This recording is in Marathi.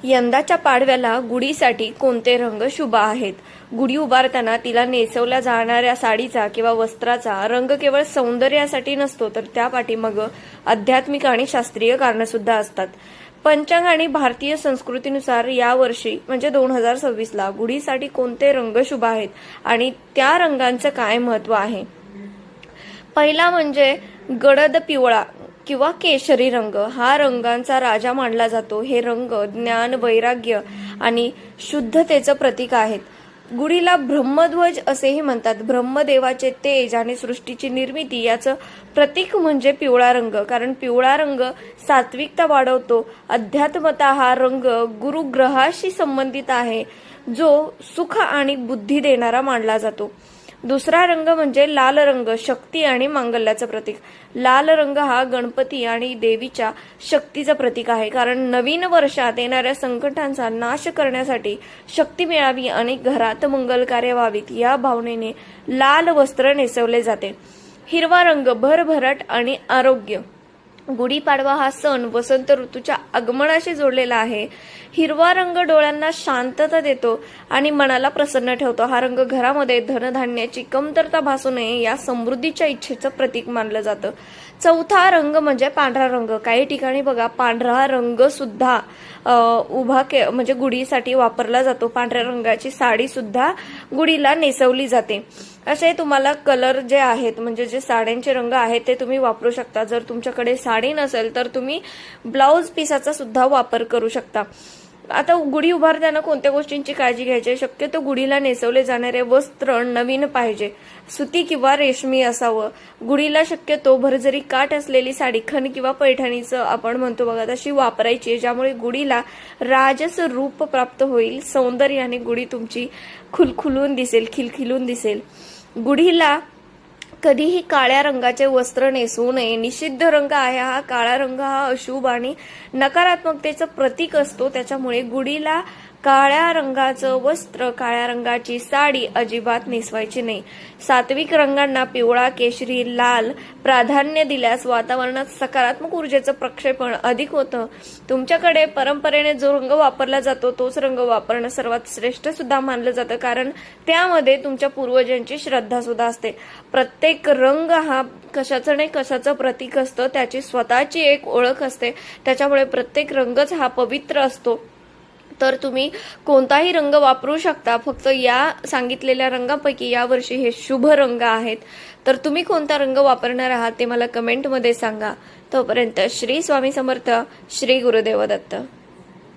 यंदाच्या पाडव्याला गुढीसाठी कोणते रंग शुभ आहेत? गुढी उभारताना तिला नेसवल्या जाणाऱ्या साडीचा किंवा वस्त्राचा रंग केवळ सौंदर्यासाठी नसतो, तर त्या पाठीमागे आध्यात्मिक आणि शास्त्रीय कारणं सुद्धा असतात. पंचांग आणि भारतीय संस्कृतीनुसार यावर्षी म्हणजे 2026ला गुढीसाठी कोणते रंग शुभ आहेत आणि त्या रंगांचं काय महत्त्व आहे? पहिला म्हणजे गडद पिवळा किंवा केशरी रंग. हा रंगांचा राजा मानला जातो. हे रंग ज्ञान, वैराग्य आणि शुद्धतेचं प्रतीक आहेत. गुढीला ब्रह्मध्वज असेही म्हणतात. ब्रह्मदेवाचे तेज आणि सृष्टीची निर्मिती याचं प्रतीक म्हणजे पिवळा रंग, कारण पिवळा रंग सात्विकता वाढवतो. अध्यात्मता हा रंग गुरुग्रहाशी संबंधित आहे, जो सुख आणि बुद्धी देणारा मानला जातो. दुसरा रंग म्हणजे लाल रंग, शक्ती आणि मांगल्याचं प्रतीक. लाल रंग हा गणपती आणि देवीच्या शक्तीचं प्रतीक आहे, कारण नवीन वर्षात येणाऱ्या संकटांचा नाश करण्यासाठी शक्ती मिळावी आणि घरात मंगल कार्य व्हावीत या भावनेने लाल वस्त्र नेसवले जाते. हिरवा रंग भरभराट आणि आरोग्य. गुढीपाडवा हा सण वसंत ऋतूच्या आगमनाशी जोडलेला आहे. हिरवा रंग डोळ्यांना शांतता देतो आणि मनाला प्रसन्न ठेवतो. हा रंग घरामध्ये धनधान्याची कमतरता भासू नये या समृद्धीच्या इच्छेचं प्रतीक मानलं जातं. चौथा रंग म्हणजे पांढरा रंग. काही ठिकाणी बघा पांढरा रंग सुद्धा म्हणजे गुढीसाठी वापरला जातो. पांढऱ्या रंगाची साडी सुद्धा गुढीला नेसवली जाते. असे तुम्हाला कलर जे आहेत म्हणजे जे साड्यांचे रंग आहेत ते तुम्ही वापरू शकता. जर तुमच्याकडे साडी नसेल तर तुम्ही ब्लाउज पिसाचा सुद्धा वापर करू शकता. आता गुढी उभारताना कोणत्या गोष्टींची काळजी घ्यायची? शक्यतो गुढीला नेसवले जाणारे वस्त्र नवीन पाहिजे, सुती किंवा रेशमी असावं. गुढीला शक्यतो भरजरी काठ असलेली साडी, खण किंवा पैठणीचं आपण म्हणतो बघा तशी वापरायची, ज्यामुळे गुढीला राजस रूप प्राप्त होईल. सौंदर्याने गुढी तुमची खुलखुलून दिसेल, खिलखिलून दिसेल. गुढीला कधीही काळ्या रंगाचे वस्त्र नेसवू नये. निषिद्ध रंग आहे हा. काळा रंग हा अशुभ आणि नकारात्मकतेचं प्रतीक असतो. त्याच्यामुळे गुढीला काळ्या रंगाचं वस्त्र, काळ्या रंगाची साडी अजिबात नेसवायची नाही. सात्विक रंगांना पिवळा, केशरी, लाल प्राधान्य दिल्यास वातावरणात सकारात्मक ऊर्जेचं प्रक्षेपण अधिक होतं. तुमच्याकडे परंपरेने जो रंग वापरला जातो तोच रंग वापरणं सर्वात श्रेष्ठ सुद्धा मानलं जातं, कारण त्यामध्ये तुमच्या पूर्वजांची श्रद्धा सुद्धा असते. प्रत्येक रंग हा कशाचं नाही कशाचं प्रतीक असतं, त्याची स्वतःची एक ओळख असते. त्याच्यामुळे प्रत्येक रंगच हा पवित्र असतो. तर तुम्ही कोणताही रंग वापरू शकता. फक्त या सांगितलेल्या रंगापैकी यावर्षी हे शुभ रंग आहेत. तर तुम्ही कोणता रंग वापरणार आहात ते मला कमेंटमध्ये सांगा. तोपर्यंत श्री स्वामी समर्थ, श्री गुरुदेव दत्त.